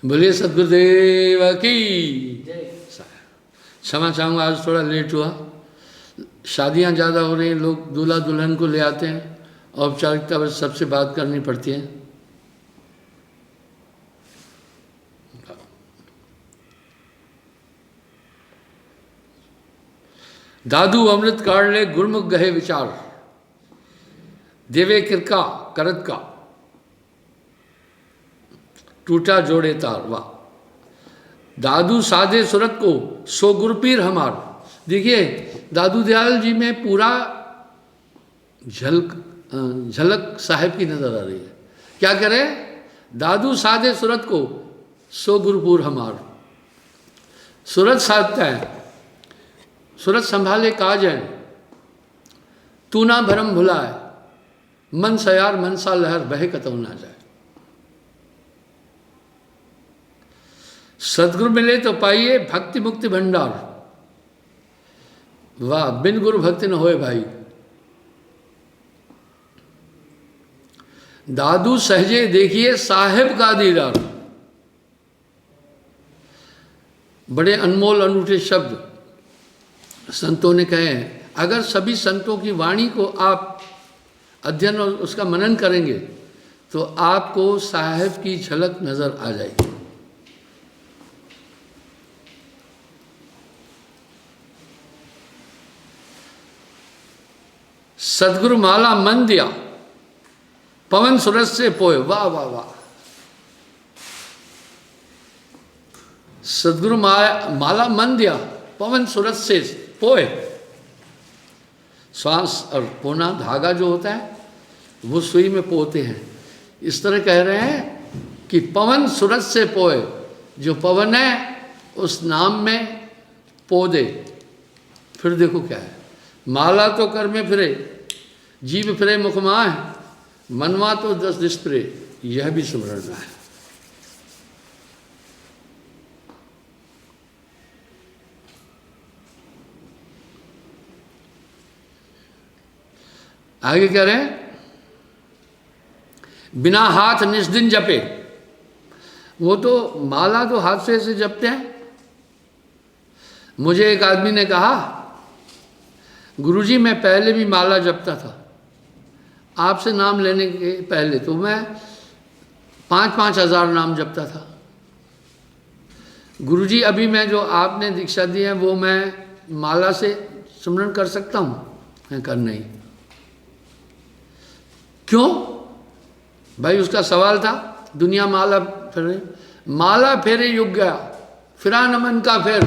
बोलिए सद्गुरुदेव की। क्षमा चाहूँगा, आज थोड़ा लेट हुआ। शादियाँ ज़्यादा हो रही हैं, लोग दूल्हा दुल्हन को ले आते हैं, औपचारिकता बस सबसे बात करनी पड़ती है। दादू अमृत काढ़ले गुरमुख गहे विचार, देवे किरका करत का टूटा जोड़े तार। वाह। दादू साधे सूरत को सो गुरपीर हमार। देखिए दादू दयाल जी में पूरा झलक साहेब की नजर आ रही है। क्या करे? दादू साधे सूरत को सो गुरुपुर हमार। सूरत साधता है, सूरत संभाले काज है, तू ना भरम भुलाए, मन सयार मनसा लहर बहे कतौ ना जाए। सदगुरु मिले तो पाइए भक्ति मुक्ति भंडार। वाह, बिन गुरु भक्ति न होए भाई। दादू सहजे देखिए साहेब का दीदार। बड़े अनमोल अनूठे शब्द संतों ने कहे हैं। अगर सभी संतों की वाणी को आप अध्ययन और उसका मनन करेंगे तो आपको साहेब की झलक नजर आ जाएगी। सदगुरु माला मन दिया, पवन सूरज से पोए। वाह वाह वाह। सदगुरु माला मन दिया, पवन सूरज से पोए। श्वास और पोना धागा जो होता है वो सुई में पोते हैं। इस तरह कह रहे हैं कि पवन सूरज से पोए। जो पवन है उस नाम में पो दे। फिर देखो क्या है, माला तो कर में फिरे, जीव फिरे मुख माह, मनवा तो 10 दिश फिरे। यह भी सुमरण है। आगे कह रहे हैं, बिना हाथ निस्दिन जपे। वो तो माला तो हाथ से ऐसे जपते हैं। मुझे एक आदमी ने कहा, गुरुजी मैं पहले भी माला जपता था, आपसे नाम लेने के पहले तो मैं 5-5 हज़ार नाम जपता था। गुरुजी अभी मैं जो आपने दीक्षा दी है वो मैं माला से सुमरण कर सकता हूँ? मैं कर नहीं। क्यों भाई? उसका सवाल था। दुनिया माला फेरे, माला फेरे युग गया, फिरा न मन का फेर,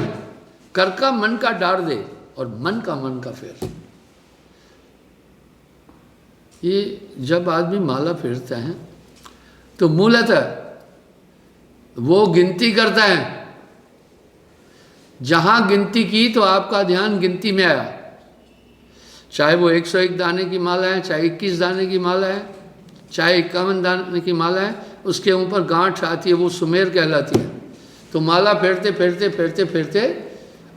कर का मन का डार दे और मन का मन का फेर। ये जब आदमी माला फेरता है तो मूलतः वो गिनती करता है। जहां गिनती की तो आपका ध्यान गिनती में आया, चाहे वो 101 दाने की माला है, चाहे 21 दाने की माला है, चाहे 51 दाने की माला है, उसके ऊपर गांठ आती है, वो सुमेर कहलाती है। तो माला फेरते फेरते फेरते फेरते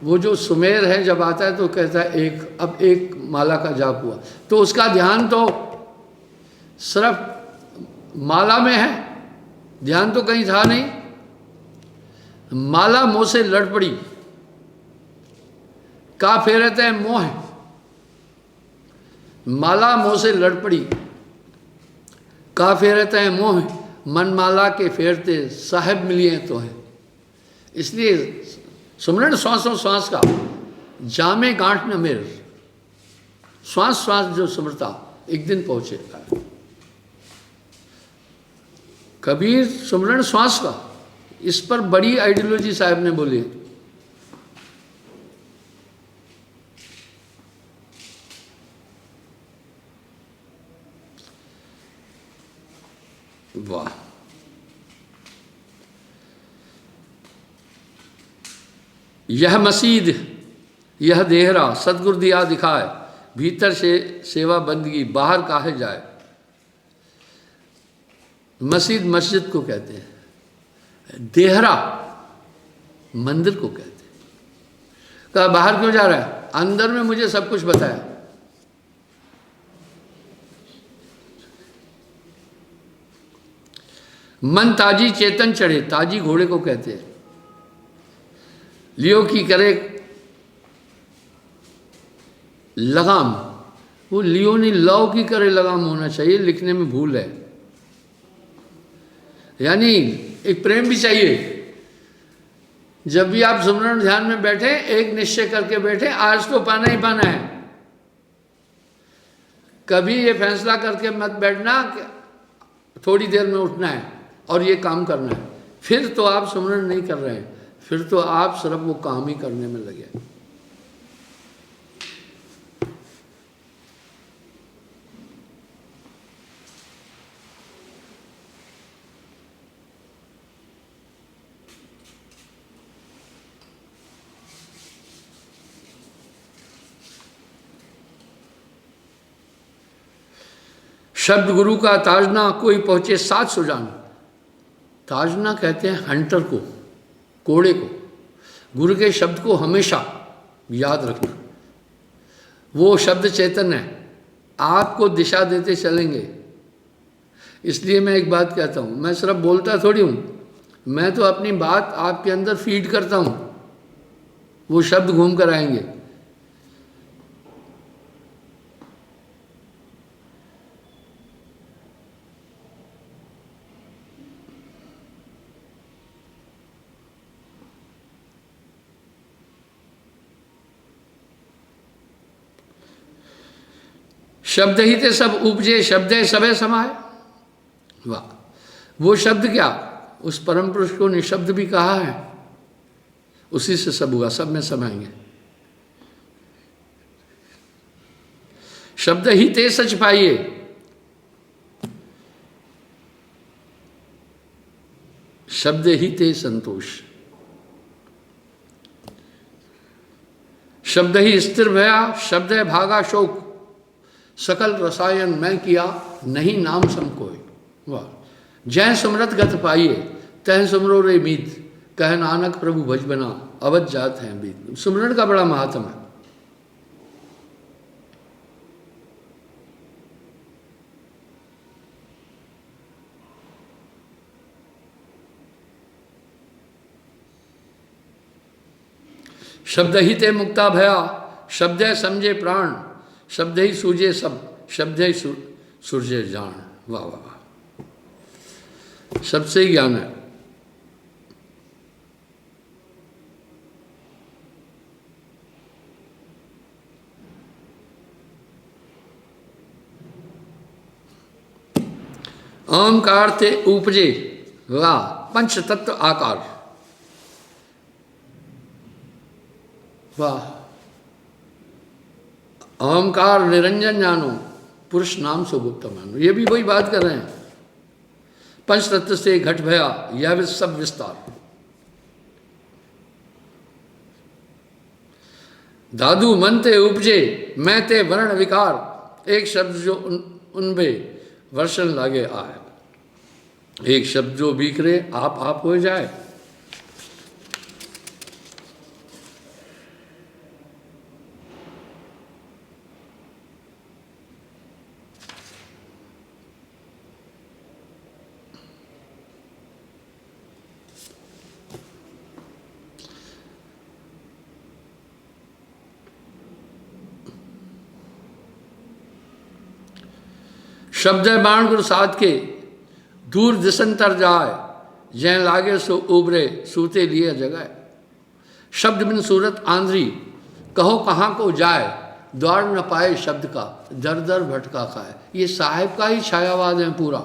वो जो सुमेर है जब आता है तो कहता है एक, अब एक माला का जाप हुआ। तो उसका ध्यान तो सिर्फ माला में है, ध्यान तो कहीं था नहीं। माला मोह से लड़ पड़ी, का फेरते है मोह। माला मोह से लड़ पड़ी, का फेरते है मोह, मन माला के फेरते साहेब मिलिए तो है। इसलिए सुमरण श्वासों श्वास का, जामे गांठ न मेर। श्वास श्वास जो सुमरता एक दिन पहुंचेगा। कबीर सुमरण श्वास का, इस पर बड़ी आइडियोलॉजी साहब ने बोली। वाह। यह मसीद यह देहरा सदगुरु दिया दिखाए, भीतर से सेवा बंदगी बाहर काहे जाए। मसीद मस्जिद को कहते हैं, देहरा मंदिर को कहते हैं। कहा बाहर क्यों जा रहा है? अंदर में मुझे सब कुछ बताया। मन ताजी चेतन चढ़े, ताजी घोड़े को कहते हैं। लियो की करे लगाम, वो लियो नहीं लव की करे लगाम होना चाहिए, लिखने में भूल है। यानी एक प्रेम भी चाहिए। जब भी आप सुमरण ध्यान में बैठे, एक निश्चय करके बैठे, आज तो पाना ही पाना है। कभी ये फैसला करके मत बैठना कि थोड़ी देर में उठना है और ये काम करना है, फिर तो आप सुमरण नहीं कर रहे हैं, फिर तो आप सिर्फ वो काम ही करने में लगे। शब्द गुरु का ताजना, कोई पहुंचे साथ सुजान। ताजना कहते हैं हंटर को, कोड़े को। गुरु के शब्द को हमेशा याद रखना। वो शब्द चेतन है, आपको दिशा देते चलेंगे। इसलिए मैं एक बात कहता हूँ, मैं सिर्फ बोलता थोड़ी हूँ, मैं तो अपनी बात आपके अंदर फीड करता हूँ, वो शब्द घूम कर आएंगे। शब्द ही थे सब उपजे, शब्द है सबे समाए। वाह, वो शब्द क्या, उस परम पुरुष को निशब्द भी कहा है, उसी से सब हुआ, सब में समाएंगे। शब्द ही ते सच पाइए, शब्द ही ते संतोष। शब्द ही स्थिर भया, शब्द है भागा शोक। सकल रसायन मैं किया, नहीं नाम सम कोय। वाह, जय सुमरत गत पाइए, तह सुमरो रे मीत। कह नानक प्रभु भज बना, अवध जात है बीत। सुमरण का बड़ा महात्म है। शब्द ही ते मुक्ता भया, शब्द है समझे प्राण। शब्द ही सूझे सब, शब्द ही सूरजे जान। वाह वाह वाह, सबसे ही ज्ञान है। ओंकार ते उपजे, वाह, पंच तत्व आकार। वाह, ओंकार निरंजन जानो, पुरुष नाम सो गुप्त मानो। ये भी वही बात कर रहे हैं। पंच तत्व से घट भया, यह सब विस्तार। दादू मन ते उपजे, मैं ते वर्ण विकार। एक शब्द जो उनमें वर्षन लागे आए, एक शब्द जो बिखरे आप हो जाए। शब्द है बाण गुरु साध के, दूर दिसंतर जाए। जय लागे सो उबरे, सूते लिए जगाए। शब्द बिन सूरत आंध्री, कहो कहाँ को जाए। द्वार न पाए शब्द का, दर दर भटका खाए। ये साहिब का ही छायावाद है पूरा।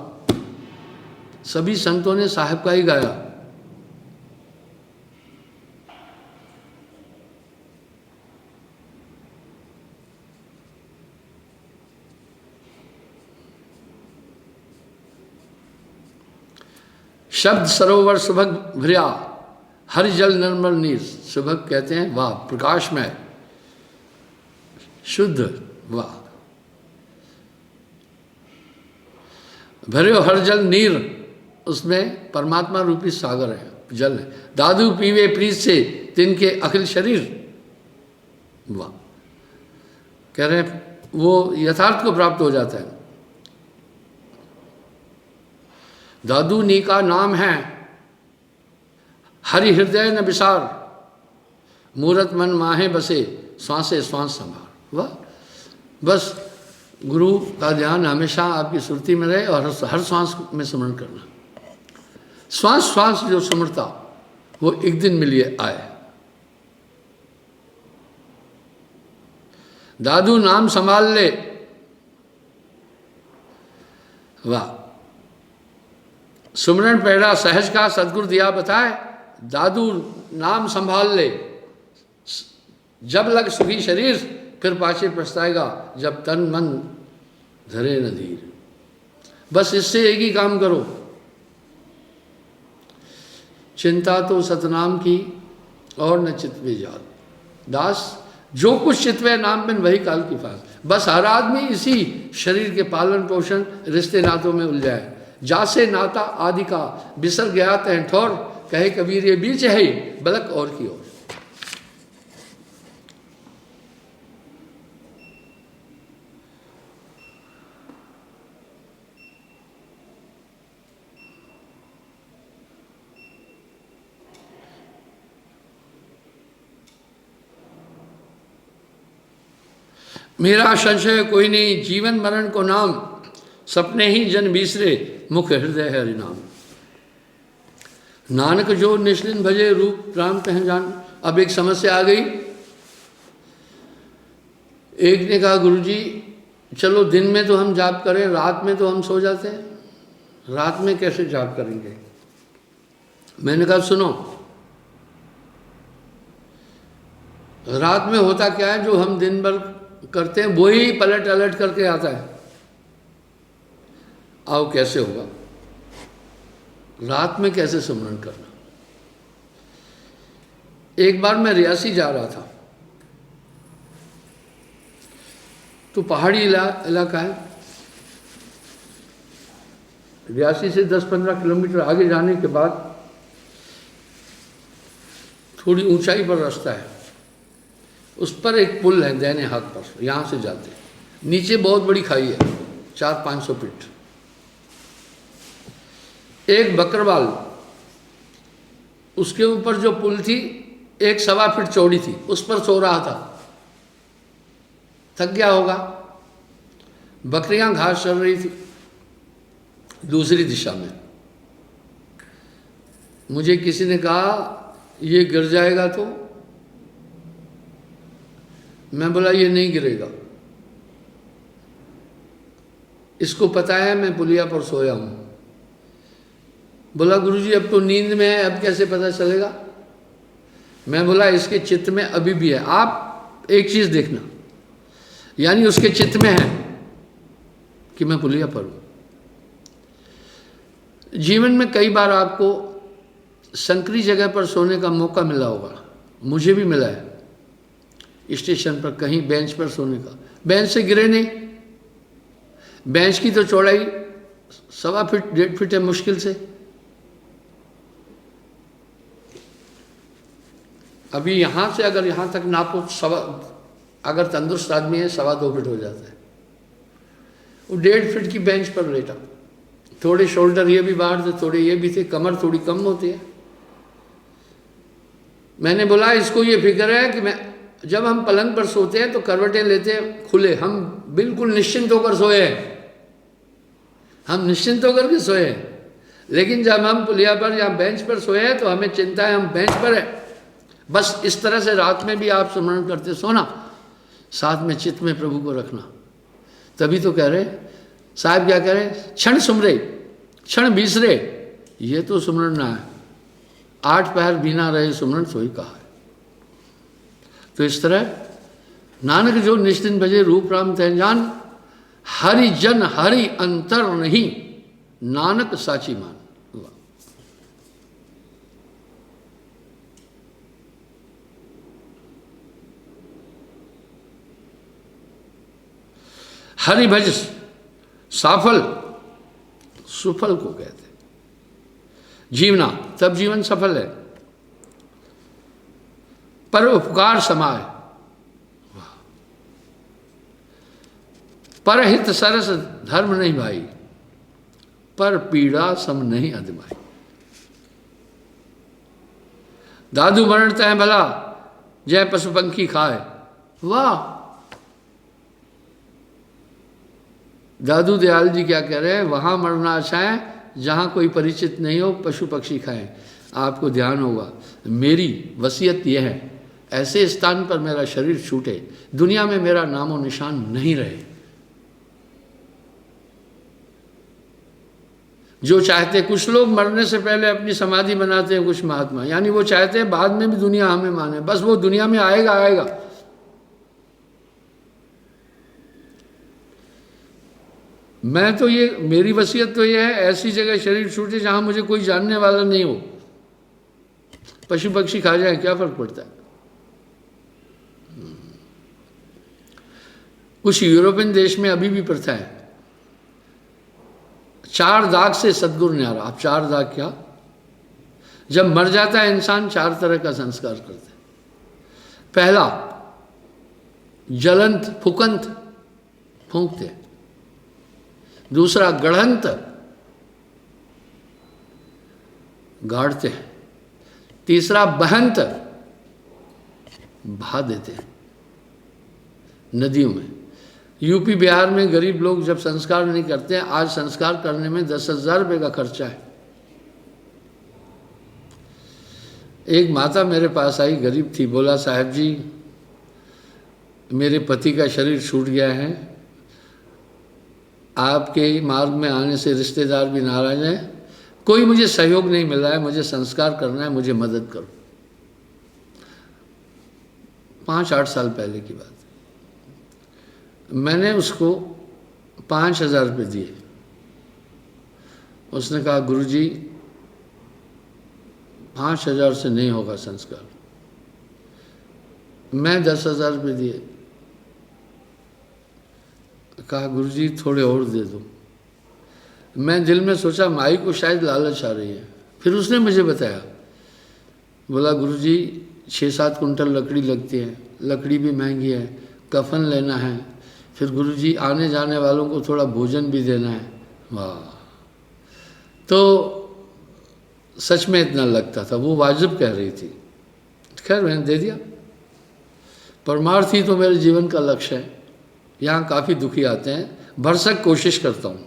सभी संतों ने साहिब का ही गाया। शब्द सरोवर सुभग भरिया, हर जल निर्मल नीर। सुभग कहते हैं वाह, प्रकाश में शुद्ध। वाह, भरे हर जल नीर, उसमें परमात्मा रूपी सागर है, जल है। दादू पीवे प्रीत से, तिनके अखिल शरीर। वाह, कह रहे हैं वो यथार्थ को प्राप्त हो जाता है। दादू नी का नाम है हरि हृदय न विसार, मूरत मन माहे बसे, श्वासे श्वास संभार। वाह, बस गुरु का ध्यान हमेशा आपकी सुरती में रहे और हर श्वास में स्मरण करना। श्वास श्वास जो स्मरता वो एक दिन मिलिए आए। दादू नाम संभाल ले, वाह, सुमरन पैड़ा सहज का सदगुरु दिया बताए, दादू नाम संभाल ले, जब लग सुखी शरीर फिर पाछे पछताएगा, जब तन मन धरे न धीर। बस इससे एक ही काम करो, चिंता तो सतनाम की और न चितवे जात, दास जो कुछ चितवे नाम बिन वही काल की फास। बस हर आदमी इसी शरीर के पालन पोषण रिश्ते नातों में उलझाए, जासे नाता आदि का बिसर गया तय ठौर, कहे कबीर ये बीच है बलक और की ओर। मेरा संशय कोई नहीं, जीवन मरण को नाम, सपने ही जन बीसरे, मुख हृदय है हरिनाम। नानक जो निश्चिंत भजे, रूप राम कह जान। अब एक समस्या आ गई। एक ने कहा गुरुजी चलो दिन में तो हम जाप करें, रात में तो हम सो जाते हैं, रात में कैसे जाप करेंगे? मैंने कहा सुनो, रात में होता क्या है, जो हम दिन भर करते हैं वही पलट अलट करके आता है। आओ कैसे होगा, रात में कैसे स्मरण करना? एक बार मैं रियासी जा रहा था, तो पहाड़ी इलाका है, रियासी से 10-15 किलोमीटर आगे जाने के बाद थोड़ी ऊंचाई पर रास्ता है, उस पर एक पुल है दाहिने हाथ पर, यहाँ से जाते हैं, नीचे बहुत बड़ी खाई है 400-500 फीट। एक बकरवाल, उसके ऊपर जो पुल थी 1.25 फीट चौड़ी थी, उस पर सो रहा था, थक गया होगा। बकरियां घास चल रही थी दूसरी दिशा में। मुझे किसी ने कहा ये गिर जाएगा तो? मैं बोला ये नहीं गिरेगा, इसको पता है मैं पुलिया पर सोया हूं। बोला गुरुजी अब तो नींद में है, अब कैसे पता चलेगा? मैं बोला इसके चित्त में अभी भी है। आप एक चीज देखना, यानी उसके चित्त में है कि मैं पुलिया पर हूं। जीवन में कई बार आपको संकरी जगह पर सोने का मौका मिला होगा, मुझे भी मिला है, स्टेशन पर कहीं बेंच पर सोने का। बेंच से गिरे नहीं, बेंच की तो चौड़ाई 1.25 फीट 1.5 फीट है मुश्किल से। अभी यहाँ से अगर यहाँ तक नापो, अगर तंदुरुस्त आदमी है 2.25 फीट हो जाता है। वो 1.5 फीट की बेंच पर लेटा, थोड़े शोल्डर ये भी बाहर थे, थोड़े ये भी थे, कमर थोड़ी कम होती है। मैंने बोला इसको ये फिक्र है कि मैं जब हम पलंग पर सोते हैं तो करवटें लेते हैं खुले, हम बिल्कुल निश्चिंत होकर सोए हैं, हम निश्चिंत होकर के सोए हैं। लेकिन जब हम पुलिया पर या बेंच पर सोए हैं तो हमें चिंता है हम बेंच पर है। बस इस तरह से रात में भी आप स्मरण करते सोना, साथ में चित्त में प्रभु को रखना। तभी तो कह रहे साहब, क्या कह रहे, क्षण सुमरे क्षण बीसरे, ये तो सुमरण ना है, 8 पैर बिना रहे सुमरण सोई कहा है। तो इस तरह नानक जो निश्चिंत भजे, रूप राम तै जान, हरि जन हरि अंतर नहीं, नानक साची मान। हरि भज साफल, सुफल को कहते जीवना, तब जीवन सफल है। पर उपकार समाय, परहित सरस धर्म नहीं भाई, पर पीड़ा सम नहीं अदमाई। दादू मरणते हैं भला जय पशु पंखी खाए, वाह। दादू दयाल जी क्या कह रहे हैं, वहां मरना अच्छा है जहां कोई परिचित नहीं हो, पशु पक्षी खाएं। आपको ध्यान होगा, मेरी वसीयत यह है, ऐसे स्थान पर मेरा शरीर छूटे, दुनिया में मेरा नामो निशान नहीं रहे। जो चाहते, कुछ लोग मरने से पहले अपनी समाधि बनाते हैं, कुछ महात्मा, यानी वो चाहते हैं बाद में भी दुनिया हमें माने, बस वो दुनिया में आएगा आएगा। मैं तो ये, मेरी वसीयत तो ये है, ऐसी जगह शरीर छूटे जहां मुझे कोई जानने वाला नहीं हो। पशु पक्षी खा जाए क्या फर्क पड़ता है। कुछ यूरोपियन देश में अभी भी प्रथा है, 4 दाग से सदगुरु न्यारा। आप 4 दाग क्या, जब मर जाता है इंसान 4 तरह का संस्कार करते हैं। पहला जलंत फुकंत फूंकते हैं, दूसरा गढ़ंत गाड़ते हैं, तीसरा बहंत बहा देते हैं नदियों में। यूपी बिहार में गरीब लोग जब संस्कार नहीं करते हैं, आज संस्कार करने में 10,000 रुपये का खर्चा है। एक माता मेरे पास आई, गरीब थी, बोला साहब जी मेरे पति का शरीर छूट गया है, आपके मार्ग में आने से रिश्तेदार भी नाराज हैं, कोई मुझे सहयोग नहीं मिल रहा है, मुझे संस्कार करना है, मुझे मदद करो। 5-8 साल पहले की बात। मैंने उसको 5,000 रुपये दिए। उसने कहा गुरुजी 5,000 से नहीं होगा संस्कार। मैं 10,000 रुपये दिए। कहा गुरुजी थोड़े और दे दो। मैं दिल में सोचा माई को शायद लालच आ रही है। फिर उसने मुझे बताया, बोला गुरुजी 6-7 कुंटल लकड़ी लगती है, लकड़ी भी महंगी है, कफन लेना है, फिर गुरुजी आने जाने वालों को थोड़ा भोजन भी देना है। वाह, तो सच में इतना लगता था, वो वाजिब कह रही थी। खैर मैंने दे दिया। परमार्थ ही तो मेरे जीवन का लक्ष्य है। यहाँ काफ़ी दुखी आते हैं, भरसक कोशिश करता हूँ।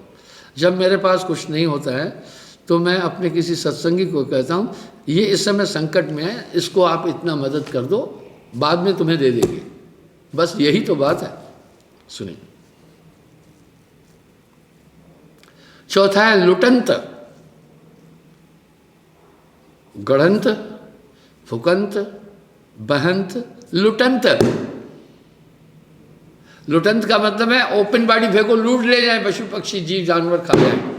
जब मेरे पास कुछ नहीं होता है तो मैं अपने किसी सत्संगी को कहता हूँ ये इस समय संकट में है, इसको आप इतना मदद कर दो, बाद में तुम्हें दे देंगे। बस यही तो बात है। सुनिए, चौथा है लुटंत, गढ़ंत, फुकंत, बहंत, लुटंत। लुटंत का मतलब है ओपन बाड़ी फेंको, लूट ले जाए, पशु पक्षी जीव जानवर खा जाए।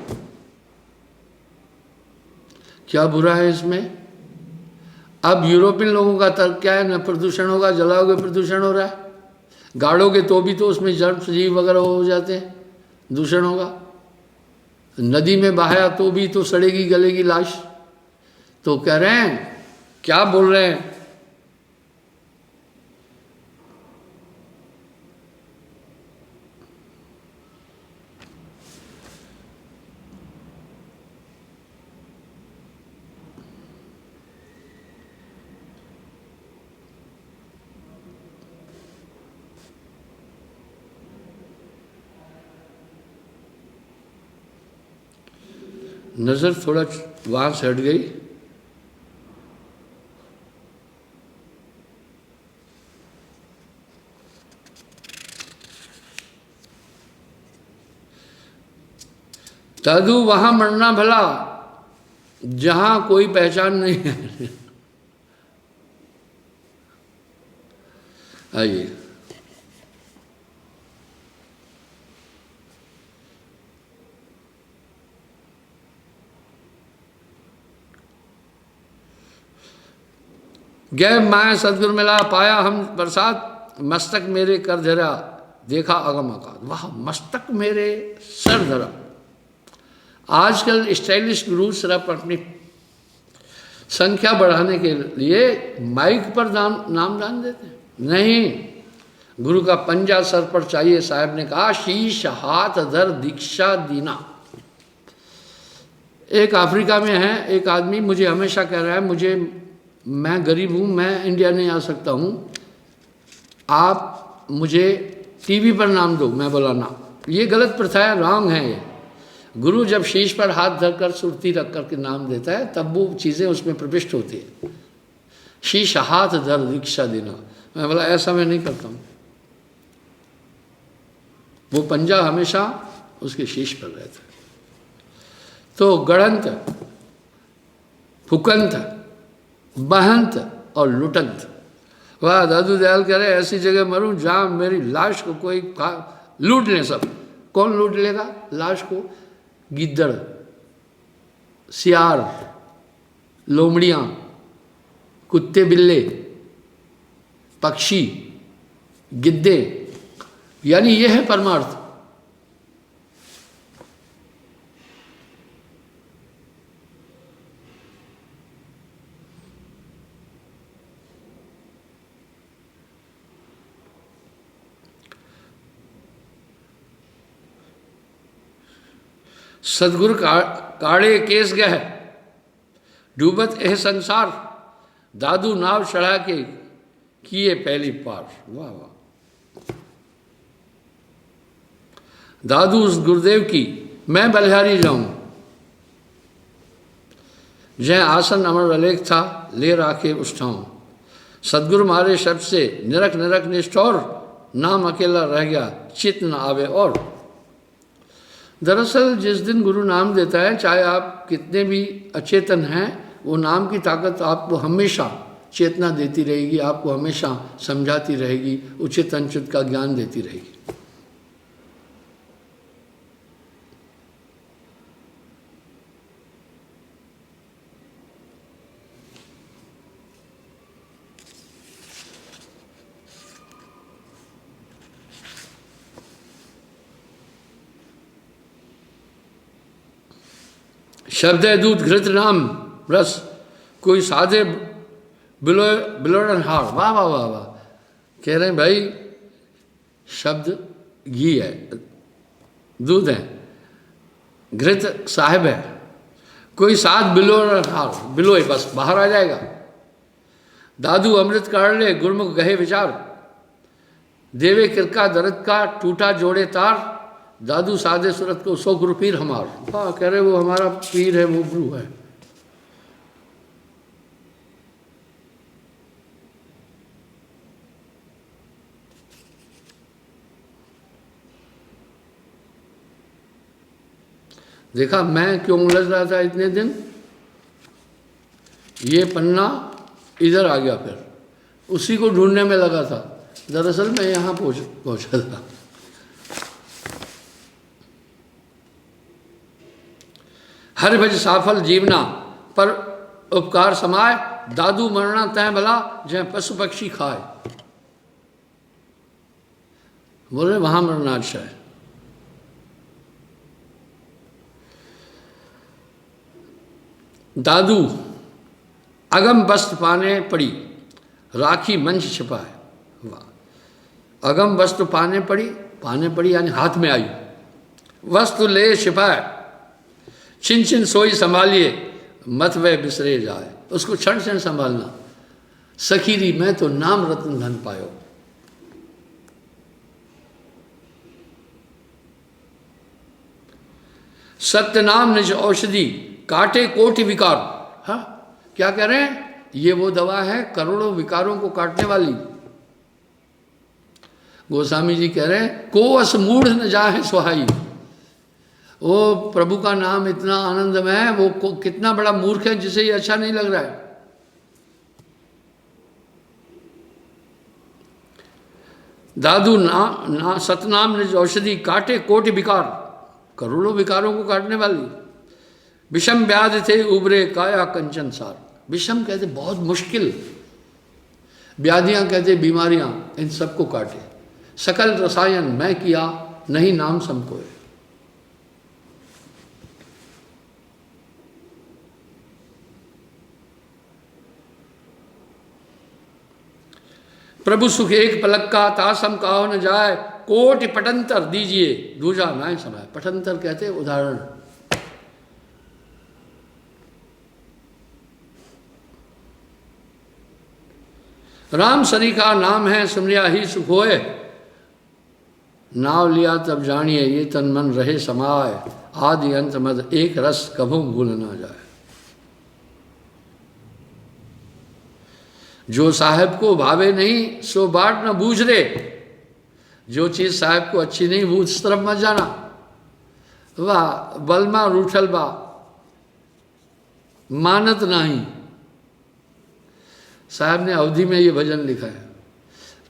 क्या बुरा है इसमें? अब यूरोपियन लोगों का तर्क क्या है, न प्रदूषण होगा, जलाओगे प्रदूषण हो रहा है, गाड़ोगे तो भी तो उसमें जड़ जीव वगैरह हो जाते हैं, दूषण होगा, नदी में बहाया तो भी तो सड़ेगी गलेगी लाश। तो कह रहे हैं, क्या बोल रहे हैं, नज़र थोड़ा वहाँ से हट गई। दादू वहाँ मरना भला जहाँ कोई पहचान नहीं है। आइए, गए माया सदगुरु मिला, पाया हम प्रसाद, मस्तक मेरे कर धरा, देखा अगम अकाद। वाह, मस्तक मेरे सर धरा। आजकल स्टाइलिश गुरु सिर्फ अपनी संख्या बढ़ाने के लिए माइक पर नाम दान देते हैं। नहीं, गुरु का पंजा सर पर चाहिए। साहब ने कहा शीश हाथ धर दीक्षा दीना। एक अफ्रीका में है एक आदमी, मुझे हमेशा कह रहा है मैं गरीब हूँ, मैं इंडिया नहीं आ सकता हूँ, आप मुझे टीवी पर नाम दो। मैं बोला ना, ये गलत प्रथा है, रॉन्ग है ये। गुरु जब शीश पर हाथ धरकर सुरती रख कर के नाम देता है तब वो चीज़ें उसमें प्रविष्ट होती है। शीश हाथ धर दीक्षा देना, मैं बोला ऐसा मैं नहीं करता हूँ। वो पंजा हमेशा उसके शीश पर रहता है। तो गढ़ंत, फुकंत, बहंत और लुटंत, वाह दादू दयाल कह रहे ऐसी जगह मरूं जहां मेरी लाश को कोई लूट ले। सब कौन लूट लेगा लाश को? गिद्दड़, सियार, लोमड़ियां, कुत्ते बिल्ले, पक्षी, गिद्दे, यानी यह है परमार्थ। सदगुरु काड़े केस गह डूबत एह संसार, दादू नाव चढ़ा के किए पहली पार। वाह वाह। दादू उस गुरुदेव की मैं बलिहारी जाऊं, जय आसन अमर अलेख था ले राखे उठाऊं। सदगुरु मारे शब्द से निरख निरख निष्ठौर, नाम अकेला रह गया चित न आवे और। दरअसल जिस दिन गुरु नाम देता है, चाहे आप कितने भी अचेतन हैं, वो नाम की ताकत आपको हमेशा चेतना देती रहेगी, आपको हमेशा समझाती रहेगी, उचित अनुचित का ज्ञान देती रहेगी। शब्द है दूध घृत नाम रस, कोई साधे बिलोड़न हार। वाह वाह वाह वाह। कह रहे हैं भाई शब्द घी है, दूध है, घृत साहिब है, कोई साध बिलोड़न हार, बिलोए बस बाहर आ जाएगा। दादू अमृत काढ़ ले गुरमुख गहे विचार, देवे किरका दरद का टूटा जोड़े तार। दादू सादे सूरत को सो गुरु पीर हमार। हाँ कह रहे वो हमारा पीर है, वो गुरु है। देखा मैं क्यों उलझ रहा था इतने दिन, ये पन्ना इधर आ गया, फिर उसी को ढूंढने में लगा था। दरअसल मैं यहाँ पहुँचा था। हर भज साफल जीवना पर उपकार समाय, दादू मरना तय भला जय पशु पक्षी खाए। बोले वहां मरना अच्छा है। दादू अगम वस्त्र पाने पड़ी, राखी मंच छिपाए। वाह। अगम वस्त्र पाने पड़ी यानी हाथ में आई, वस्त्र ले छिपाए, छिन छिन सोई संभालिए, मत वह बिसरे जाए। उसको क्षण क्षण संभालना। सखीरी मैं तो नाम रत्न धन पायो। सत्य नाम निज औषधि, काटे कोटि विकार। हाँ क्या कह रहे हैं? ये वो दवा है करोड़ों विकारों को काटने वाली। गोस्वामी जी कह रहे हैं को अस मूढ़ न जाए सुहाई। वो प्रभु का नाम इतना आनंदमय है, वो कितना बड़ा मूर्ख है जिसे ये अच्छा नहीं लग रहा है। दादू सतनाम निज औषधि, काटे कोटि विकार, करोड़ों विकारों को काटने वाली। विषम व्याधि थे उबरे काया कंचन सार। विषम कहते बहुत मुश्किल, व्याधियां कहते बीमारियां, इन सबको काटे। सकल रसायन मैं किया, नहीं नाम समकोए। प्रभु सुख एक पलक का, तासम काहो न जाए, कोटि पटंतर दीजिए दूजा नाय समय। पटंतर कहते उदाहरण। राम सरीखा नाम है सुमरिया ही सुख होए, नाव लिया तब जानिए ये तन मन रहे समाए, आदि अंत मद एक रस कभू भूल ना जाए। जो साहब को भावे नहीं सो बाट न बूझ रे, जो चीज साहब को अच्छी नहीं वो उस तरफ मत जाना। वाह बलमा रूठल बा मानत नहीं। साहब ने अवधि में ये भजन लिखा है।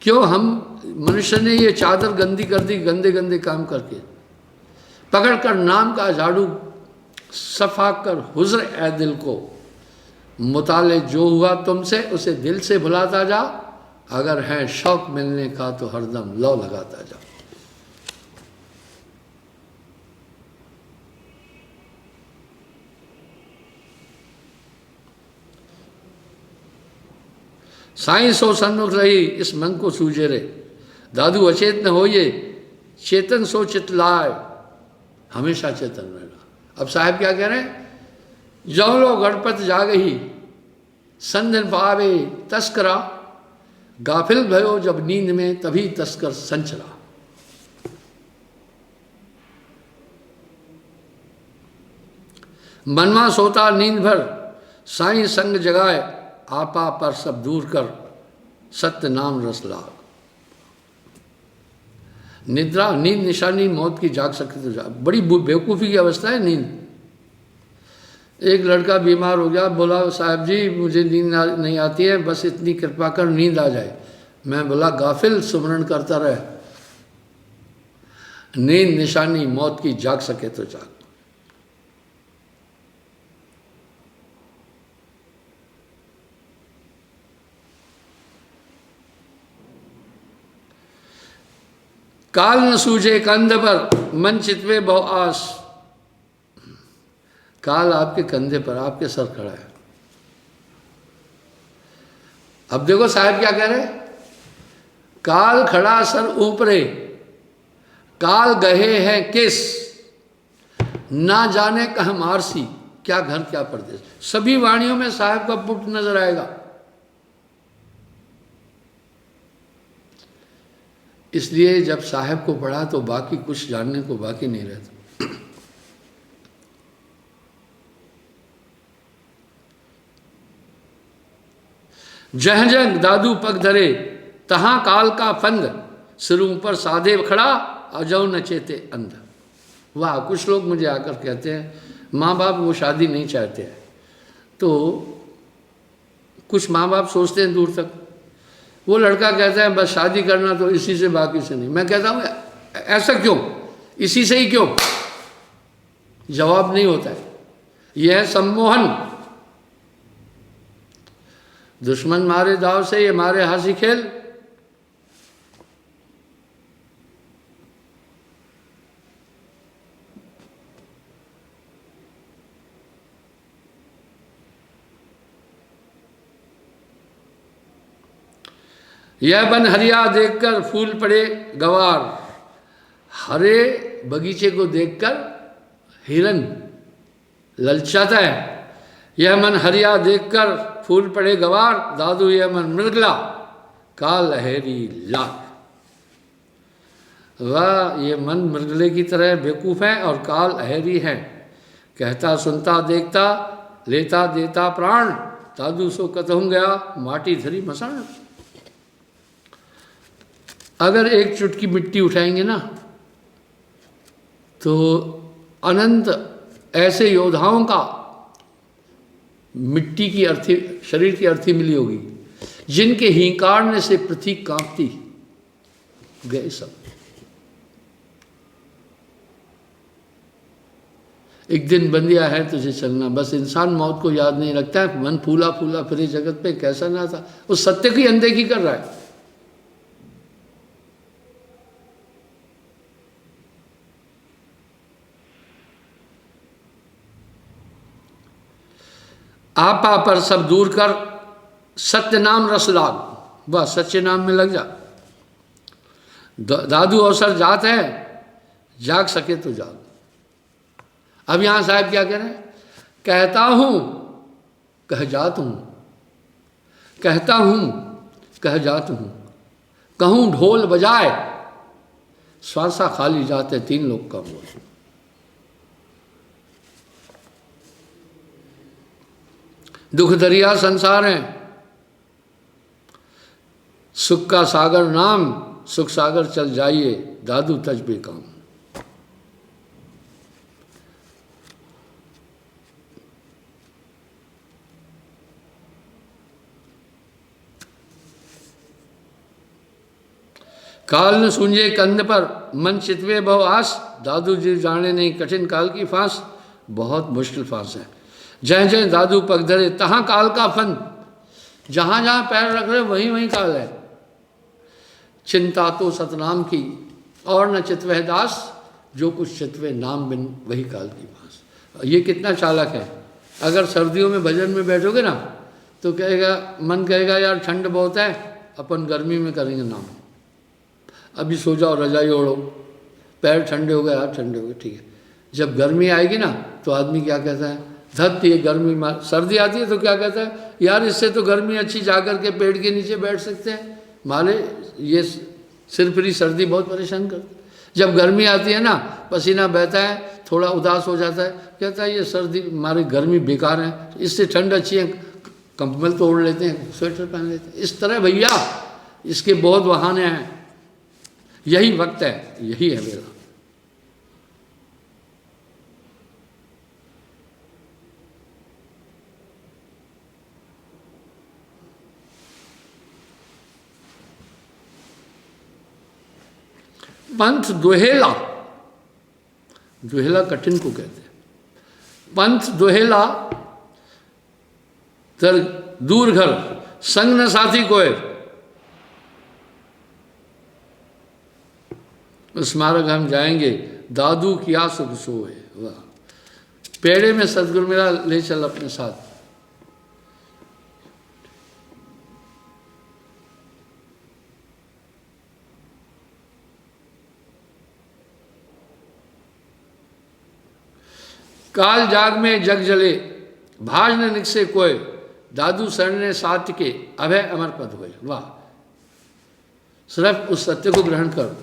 क्यों हम मनुष्य ने ये चादर गंदी कर दी गंदे गंदे काम करके, पकड़कर नाम का झाड़ू सफा कर हुज्र ए दिल को, मुताले जो हुआ तुमसे उसे दिल से भुलाता जा, अगर है शौक मिलने का तो हरदम लौ लगाता जा। साईं सो सन्मुख रही इस मन को सूझे रे, दादू अचेत न होइए चेतन सो चित लाए, हमेशा चेतन रहना। अब साहब क्या कह रहे हैं, जौ लो गणपत जागही संधन पावे तस्करा, गाफिल भयो जब नींद में तभी तस्कर संचरा। मनवा सोता नींद भर साईं संग जगाए, आपा पर सब दूर कर सत्य नाम रस लाग। निद्रा नींद निशानी मौत की जाग सकते तो जाग, बड़ी बेवकूफ़ी की अवस्था है नींद। एक लड़का बीमार हो गया, बोला साहब जी मुझे नींद नहीं आती है, बस इतनी कृपा कर नींद आ जाए। मैं बोला गाफिल सुमरण करता रहे, नींद निशानी मौत की जाग सके तो जाग। काल न सूझे कंध पर मन चितवे बहु आस, काल आपके कंधे पर आपके सर खड़ा है। अब देखो साहब क्या कह रहे, काल खड़ा सर ऊपरे, काल गहे हैं किस, ना जाने कह मारसी, क्या घर क्या परदेश। सभी वाणियों में साहब का पुट नजर आएगा। इसलिए जब साहब को पढ़ा तो बाकी कुछ जानने को बाकी नहीं रहता। जह जग दादू पग धरे तहां काल का फंद, सिरों पर साधे खड़ा अजौ न चेते अंध। वाह, कुछ लोग मुझे आकर कहते हैं माँ बाप वो शादी नहीं चाहते हैं, तो कुछ माँ बाप सोचते हैं दूर तक। वो लड़का कहता है बस शादी करना तो इसी से बाकी से नहीं। मैं कहता हूँ ऐसा क्यों, इसी से ही क्यों? जवाब नहीं होता है। यह है सम्मोहन। दुश्मन मारे दाव से ये मारे हंसी खेल। यह बन हरिया देखकर फूल पड़े गवार, हरे बगीचे को देखकर हिरन ललचाता है। यह मन हरिया देखकर फूल पड़े गवार, दादू यह मन मृगला काल लहरी लाल। वह ये मन मृगले की तरह बेवकूफ़ है और काल अहरी है। कहता सुनता देखता लेता देता प्राण, दादू सो कतहूँ गया माटी धरी मसान। अगर एक चुटकी मिट्टी उठाएंगे ना तो अनंत ऐसे योद्धाओं का मिट्टी की अर्थी, शरीर की अर्थी मिली होगी, जिनके हिंकारने से पृथ्वी कांपती। गए सब। एक दिन बंदिया है तुझे चलना। बस इंसान मौत को याद नहीं रखता है, मन फूला फूला फिरे जगत पे, कैसा ना था। उस सत्य की अनदेखी कर रहा है। आपा पर सब दूर कर सत्य नाम रस लाग। बस सच्चे नाम में लग जा। दादू अवसर जात है, जाग सके तो जाग। अब यहां साहब क्या कह रहे हैं? कहता हूं कह जात हूं, कहता हूं कह जात हूँ, कहूँ ढोल बजाए, श्वासा खाली जाते तीन लोग का मोल। दुख दरिया संसार है, सुख का सागर नाम, सुख सागर चल जाइए, दादू तज बेकाम। काल न सूंझे कंध पर, मन चितवे बहु आस, दादू जी जाने नहीं कठिन काल की फांस। बहुत मुश्किल फांस है। जय जय दादू पग धरे, तहाँ काल का फन। जहाँ जहाँ पैर रख रहे वहीं वहीं काल है। चिंता तो सतनाम की, और न चितवह दास, जो कुछ चितवे नाम बिन वही काल की फांस। ये कितना चालाक है। अगर सर्दियों में भजन में बैठोगे ना, तो कहेगा, मन कहेगा यार ठंड बहुत है, अपन गर्मी में करेंगे नाम। अभी सो जाओ, रजाई ओढ़ो, पैर ठंडे हो गए, हाथ ठंडे हो गए, ठीक है। जब गर्मी आएगी ना, तो आदमी क्या कहता है, धत ये गर्मी मार। सर्दी आती है तो क्या कहता है, यार इससे तो गर्मी अच्छी, जाकर के पेड़ के नीचे बैठ सकते हैं, मारे ये सिरफिरी सर्दी बहुत परेशान करती। जब गर्मी आती है ना, पसीना बहता है, थोड़ा उदास हो जाता है, कहता है ये सर्दी मारी गर्मी बेकार है, इससे ठंड अच्छी है, कंबल तो ओढ़ लेते हैं, स्वेटर पहन लेते हैं। इस तरह भैया इसके बहुत बहाने हैं। यही वक्त है, यही है मेरा। पंथ दोहेला, दोहेला कठिन को कहते हैं। पंथ दोहेला तर दूर घर, संग न साथी कोय। स्मारक हम जाएंगे, दादू किया सुख सोए। वाह, पेड़े में सदगुरु मेरा ले चल अपने साथ। काल जाग में जग जले, भाज न निकसे कोय, दादू शरण साथ के अभय अमर पद होए। वाह, सिर्फ उस सत्य को ग्रहण कर।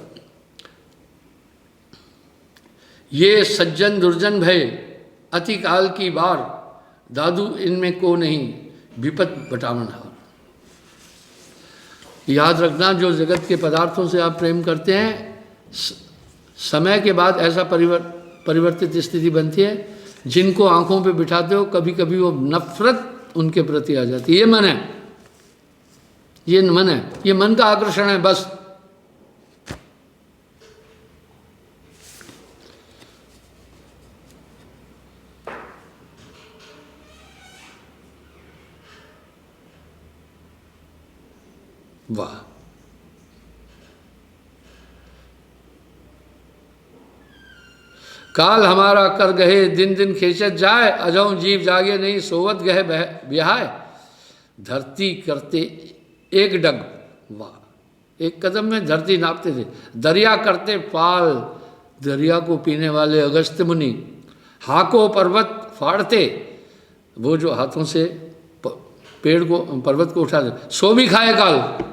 ये सज्जन दुर्जन भय, अति काल की बार, दादू इनमें को नहीं, विपत बटावन हार। याद रखना, जो जगत के पदार्थों से आप प्रेम करते हैं, समय के बाद ऐसा परिवर्तित स्थिति बनती है, जिनको आंखों पे बिठाते हो, कभी कभी वो नफरत उनके प्रति आ जाती है। ये मन है, ये मन है, ये मन का आकर्षण है बस। वाह, काल हमारा कर गहे, दिन दिन खींचत जाए, अजौ जीव जागे नहीं, सोवत गहे बिहाय। धरती करते एक डग, वाह, एक कदम में धरती नापते थे। दरिया करते पाल, दरिया को पीने वाले अगस्त्य मुनि। हाको पर्वत फाड़ते, वो जो हाथों से पेड़ को, पर्वत को उठा दे, सो भी खाए काल,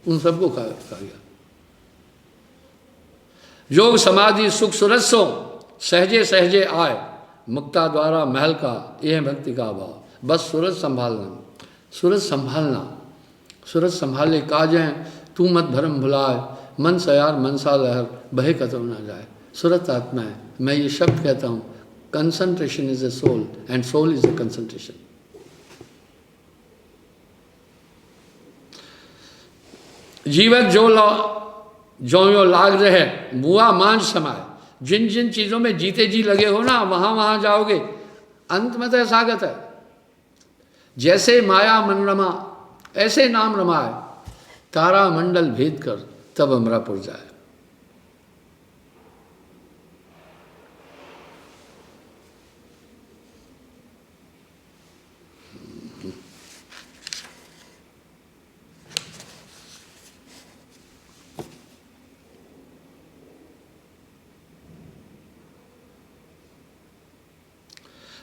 उन सबको खा गया। योग समाधि सुख सुरसो, सहजे सहजे आए, मुक्ता द्वारा महल का, यह भक्ति का भाव। बस सूरज संभालना, सूरज संभालना, सूरज संभाले काजें, तू मत भरम भुलाए, मन सयार मनसा लहर, बहे कतम ना जाए। सूरत आत्मा है। मैं ये शब्द कहता हूँ, concentration is a soul and soul is a concentration. जीवत जो यो लाग रहे, मुआ मांझ समाए। जिन जिन चीज़ों में जीते जी लगे हो ना, वहाँ वहाँ जाओगे, अंत में तो सागत है। जैसे माया मन रमा, ऐसे नाम रमाए, तारा मंडल भेद कर, तब अमरापुर जाए।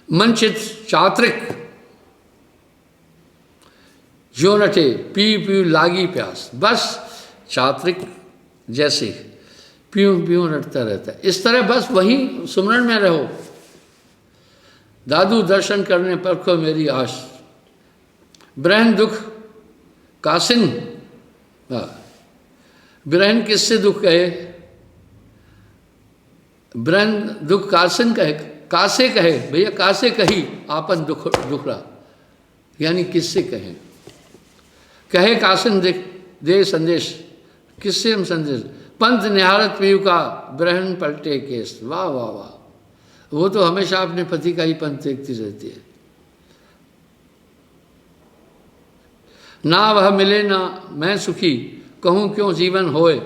मंचित चात्रिक, जो नटे पी पी लागी प्यास, बस चात्रिक जैसे पीऊँ पीऊँ रटता रहता है। इस तरह बस वहीं सुमरण में रहो। दादू दर्शन करने पर को मेरी आश, ब्रहन दुख कासिन, ब्रहन किससे दुख कहे, ब्रहन दुख कासिन कहे, कासे कहे भैया, कासे कही आपन दुख दुखड़ा, यानी किससे कहें, कहे कासिन दे संदेश, किससे हम संदेश, पंथ निहारत पीयू का ब्रहन पलटे केस, वाह वाह वाह, वो तो हमेशा अपने पति का ही पंथ देखती रहती है। ना वह मिले ना मैं सुखी, कहूँ क्यों जीवन होए,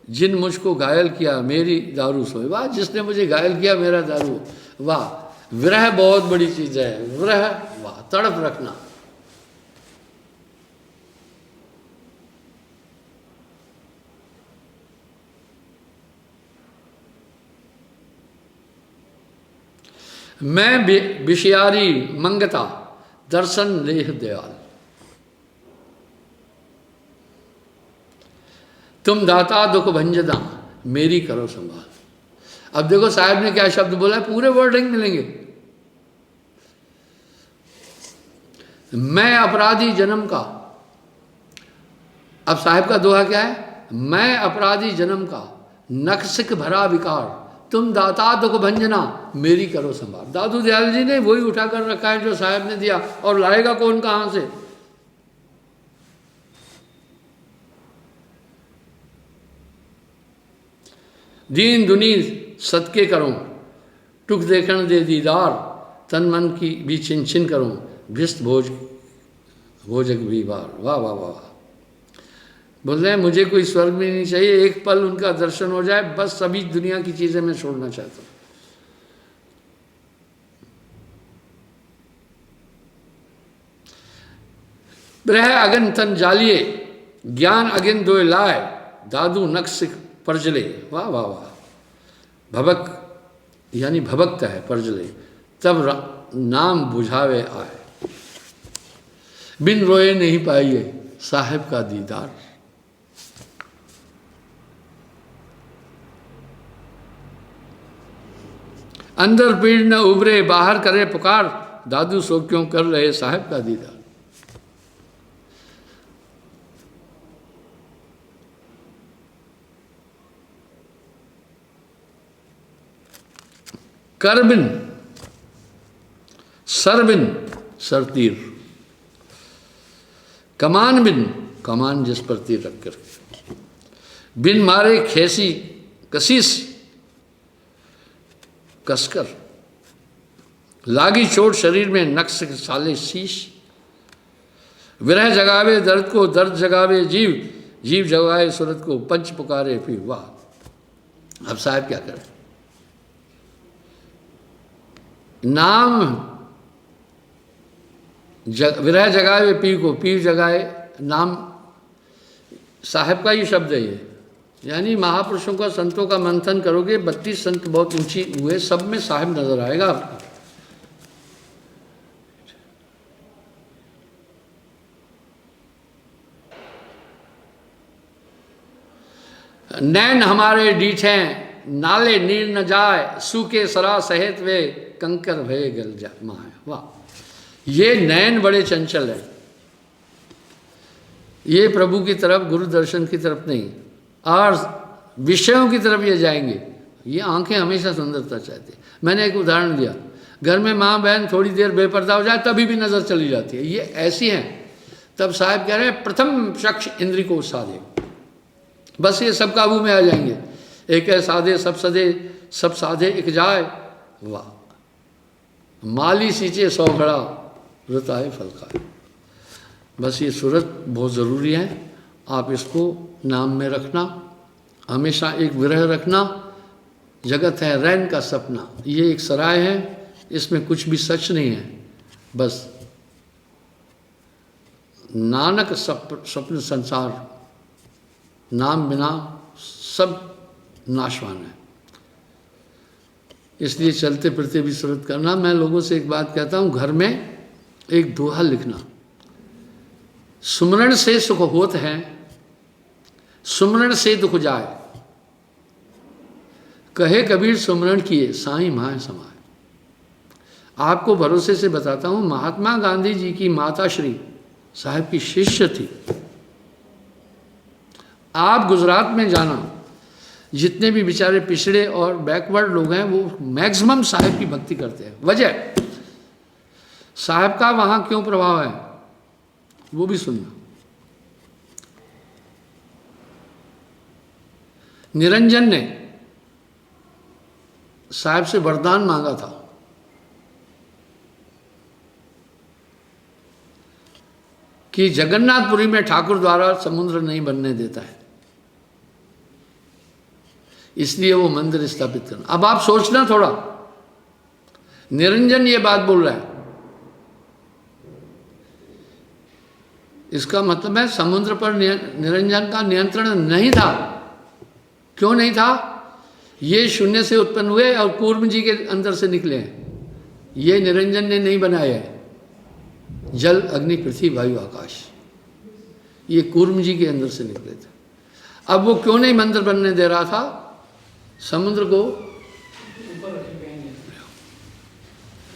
जिन मुझको घायल किया मेरी दारू सोए, वाह जिसने मुझे घायल किया मेरा दारू, वाह विरह बहुत बड़ी चीज है, विरह, वाह तड़प रखना। मैं विषयारी मंगता दर्शन लेह दयाल, तुम दाता दुख भंजना मेरी करो संभाल। अब देखो साहब ने क्या शब्द बोला है, पूरे वर्डिंग मिलेंगे। मैं अपराधी जन्म का, अब साहब का दोहा क्या है, मैं अपराधी जन्म का नक्सिक भरा विकार, तुम दाता दुख भंजना मेरी करो संभाल। दादू दयाल जी ने वही उठा कर रखा है जो साहब ने दिया, और लाएगा कौन कहां से। दीन दुनी सदके करूं, टुक देखण दे दीदार, तन मन की भी छिन छिन करूं, भिस्त भोज भोजक भी बार, वाह वाह वाह। बोल रहे हैं मुझे कोई स्वर्ग में नहीं चाहिए, एक पल उनका दर्शन हो जाए बस, सभी दुनिया की चीजें मैं छोड़ना चाहता हूं। ब्रह अगन तन जालिए, ज्ञान अगिन दोय लाए, दादू नक्सिक परजले, वाह वाह वाह। भबक यानी भबकता है परजले, तब नाम बुझावे आए, बिन रोए नहीं पाइए साहिब का दीदार। अंदर पीड़ न उभरे बाहर करे पुकार, दादू सो क्यों कर रहे साहिब का दीदार। करबिन सरबिन सरतीर, कमान बिन कमान जिस पर तीर रख कर, बिन मारे खेसी कसीस कसकर, लागी चोट शरीर में नक्श साले शीश, विरह जगावे दर्द को दर्द जगावे जीव, जीव जगाए सूरत को पंच पुकारे फिर, वाह। अब साहब क्या करें, नाम विरह जगाए पीर को, पीर जगाए नाम, साहब का ही शब्द है ये। यानी महापुरुषों का संतों का मंथन करोगे, 32 संत बहुत ऊंची हुए, सब में साहब नजर आएगा आपको। नैन हमारे डीठे नाले नीर न जाए, सूखे सरा सहित वे कंकर भय गल जा माए, वाह। ये नैन बड़े चंचल है, ये प्रभु की तरफ गुरु दर्शन की तरफ नहीं, और विषयों की तरफ ये जाएंगे। ये आंखें हमेशा सुंदरता चाहती है। मैंने एक उदाहरण दिया, घर में माँ बहन थोड़ी देर बेपर्दा हो जाए तभी भी नजर चली जाती है, ये ऐसी हैं। तब साहब कह रहे हैं प्रथम शख्स इंद्री को साधे, बस ये सब काबू में आ जाएंगे। एक है साधे सब सदे, सब साधे एक जाए, वाह। माली सींचे 100 घड़ा, रुताए फल खाए। बस ये सूरत बहुत ज़रूरी है, आप इसको नाम में रखना, हमेशा एक विरह रखना। जगत है रैन का सपना, ये एक सराय है, इसमें कुछ भी सच नहीं है, बस नानक स्वप्न संसार, नाम बिना सब नाशवान है। इसलिए चलते फिरते भी सूरत करना। मैं लोगों से एक बात कहता हूँ, घर में एक दोहा लिखना, सुमरण से सुख होत है, सुमरण से दुख जाए। कहे कबीर सुमरण किए साईं माय समाए। आपको भरोसे से बताता हूं, महात्मा गांधी जी की माता श्री साहब की शिष्य थी। आप गुजरात में जाना, जितने भी बेचारे पिछड़े और बैकवर्ड लोग हैं वो मैक्सिमम साहब की भक्ति करते हैं। वजह साहब का वहां क्यों प्रभाव है वो भी सुनना। निरंजन ने साहब से वरदान मांगा था कि जगन्नाथपुरी में ठाकुर द्वारा समुद्र नहीं बनने देता है, इसलिए वो मंदिर स्थापित करना। अब आप सोचना थोड़ा, निरंजन ये बात बोल रहा है, इसका मतलब है समुद्र पर निरंजन का नियंत्रण नहीं था। क्यों नहीं था? ये शून्य से उत्पन्न हुए और कूर्म जी के अंदर से निकले हैं। ये निरंजन ने नहीं बनाए हैं। जल अग्नि पृथ्वी वायु आकाश, ये कूर्म जी के अंदर से निकले थे। अब वो क्यों नहीं मंदिर बनने दे रहा था? समुद्र को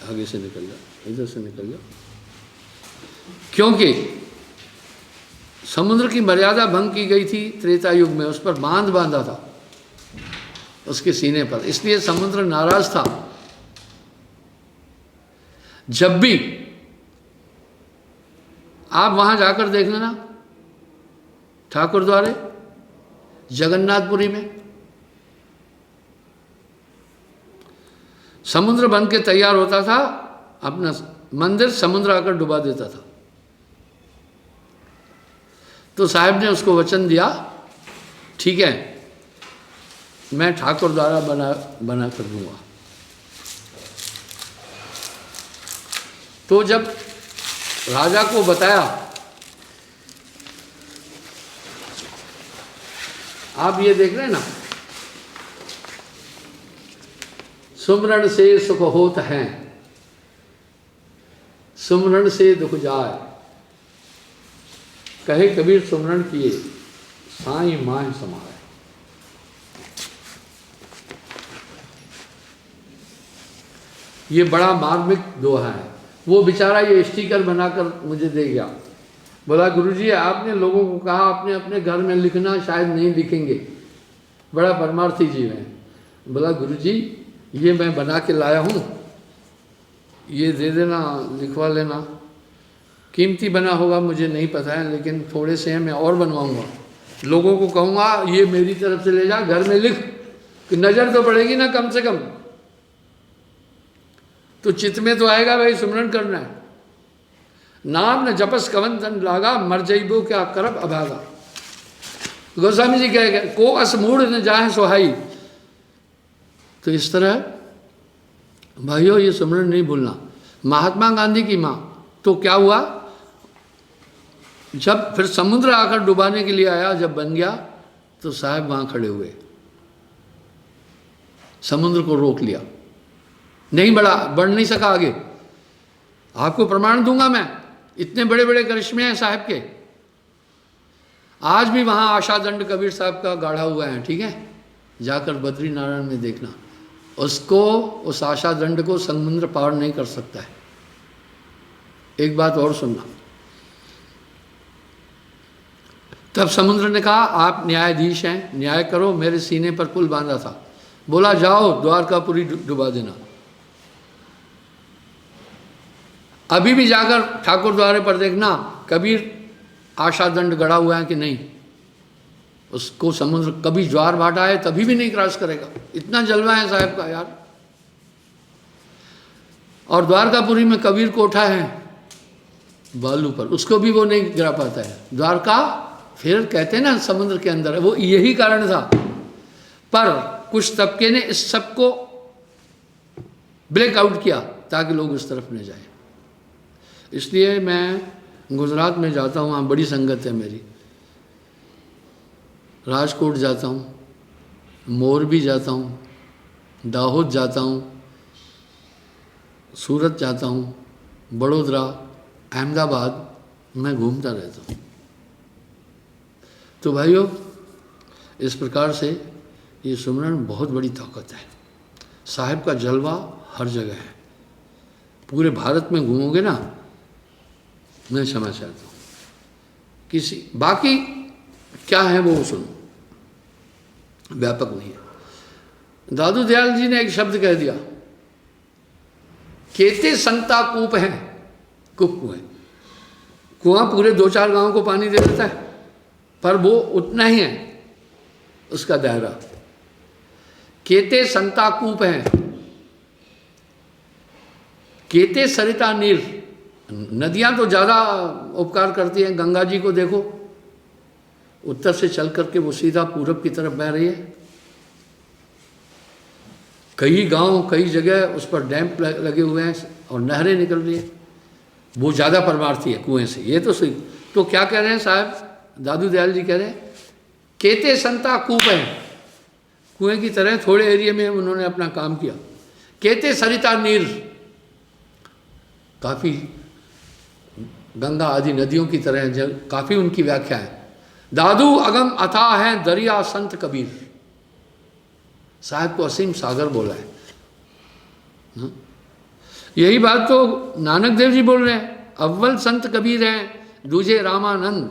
आगे से निकल जाओ, इधर से निकल जाओ, क्योंकि समुद्र की मर्यादा भंग की गई थी त्रेता युग में, उस पर बांध बांधा था उसके सीने पर, इसलिए समुद्र नाराज था। जब भी आप वहां जाकर देख लेना, ठाकुर द्वारे जगन्नाथपुरी में समुद्र बन के तैयार होता था, अपना मंदिर समुद्र आकर डुबा देता था। तो साहब ने उसको वचन दिया, ठीक है मैं ठाकुर द्वारा बना कर दूंगा। तो जब राजा को बताया, आप ये देख रहे हैं ना, सुमरण से सुख होत है, सुमरण से दुख जाए। कहे कबीर सुमरण किए साईं माय समाए। ये बड़ा मार्मिक दोहा है। वो बेचारा ये स्टिकर बनाकर मुझे दे गया, बोला गुरुजी आपने लोगों को कहा अपने अपने घर में लिखना, शायद नहीं लिखेंगे, बड़ा परमार्थी जीव है। बोला गुरुजी ये मैं बना के लाया हूँ, ये दे देना, लिखवा लेना। कीमती बना होगा मुझे नहीं पता है, लेकिन थोड़े से हैं, मैं और बनवाऊंगा। लोगों को कहूँगा ये मेरी तरफ से ले जा, घर में लिख, कि नज़र तो पड़ेगी ना कम से कम, तो चित्त में तो आएगा भाई सुमरण करना है। नाम न जपस कवन तन लागा, मर जाइबो क्या करब अभागा। गोस्वामी जी कह गए को अस मूढ़ न जाए सोहाई। तो इस तरह भाइयों ये सुमरण नहीं भूलना। महात्मा गांधी की माँ तो क्या हुआ, जब फिर समुद्र आकर डुबाने के लिए आया, जब बन गया तो साहब वहां खड़े हुए, समुद्र को रोक लिया, नहीं बढ़ नहीं सका आगे। आपको प्रमाण दूंगा मैं, इतने बड़े बड़े करिश्मे हैं साहब के। आज भी वहां आशा दंड कबीर साहब का गाढ़ा हुआ है, ठीक है, जाकर बद्री नारायण में देखना। उसको, उस आशा दंड को समुद्र पार नहीं कर सकता है। एक बात और सुनना, तब समुद्र ने कहा आप न्यायाधीश हैं, न्याय करो। मेरे सीने पर पुल बांधा था, बोला जाओ द्वारकापुरी डुबा देना। अभी भी जाकर ठाकुर द्वारे पर देखना कबीर आशा दंड गड़ा हुआ है कि नहीं। उसको समुद्र कभी ज्वार भाटा है तभी भी नहीं क्रॉस करेगा, इतना जलवा है साहब का यार। और द्वारकापुरी में कबीर कोठा है बालू पर, उसको भी वो नहीं गिरा पाता है। द्वारका फिर कहते हैं ना समुद्र के अंदर है, वो यही कारण था। पर कुछ तबके ने इस सब को ब्रेकआउट किया ताकि लोग उस तरफ न जाए। इसलिए मैं गुजरात में जाता हूँ, वहाँ बड़ी संगत है मेरी। राजकोट जाता हूँ, मोरबी जाता हूँ, दाहोद जाता हूँ, सूरत जाता हूँ, बड़ोदरा, अहमदाबाद, मैं घूमता रहता हूँ। तो भाइयों, इस प्रकार से ये सुमरन बहुत बड़ी ताकत है। साहिब का जलवा हर जगह है। पूरे भारत में घूमोगे ना, मैं क्षमा चाहता हूँ, किसी बाकी क्या है वो सुनो, व्यापक नहीं है। दादू दयाल जी ने एक शब्द कह दिया, केते संता कूप है, कूप कुएं, कुआं पूरे 2-4 गांव को पानी दे देता है, पर वो उतना ही है उसका दायरा। केते संता कूप है, केते सरिता नीर, नदियां तो ज्यादा उपकार करती हैं। गंगा जी को देखो, उत्तर से चल करके वो सीधा पूरब की तरफ बह रही है। कई गांव, कई जगह उस पर डैम लगे हुए हैं और नहरें निकल रही है, वो ज़्यादा परमार्थी है कुएं से। ये तो सही। तो क्या कह रहे हैं साहब दादू दयाल जी, कह रहे हैं केते संता कूप है, कुएं की तरह थोड़े एरिया में उन्होंने अपना काम किया। केते सरिता नीर, काफ़ी गंगा आदि नदियों की तरह, काफ़ी उनकी व्याख्या है। दादू अगम अथाह है दरिया संत कबीर, साहब को असीम सागर बोला है। यही बात तो नानक देव जी बोल रहे हैं, अव्वल संत कबीर हैं, दूजे रामानंद,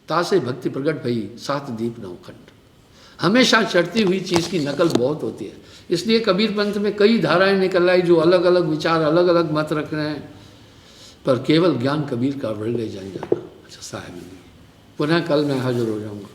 तासे भक्ति प्रगट भई, सात दीप नवखंड। हमेशा चढ़ती हुई चीज़ की नकल बहुत होती है, इसलिए कबीर पंथ में कई धाराएं निकल आई, जो अलग अलग विचार, अलग अलग मत रख रहे हैं, पर केवल ज्ञान कबीर का रह ले जाएगा। अच्छा साहब, पुनः कल मैं हाजिर हो जाऊंगा।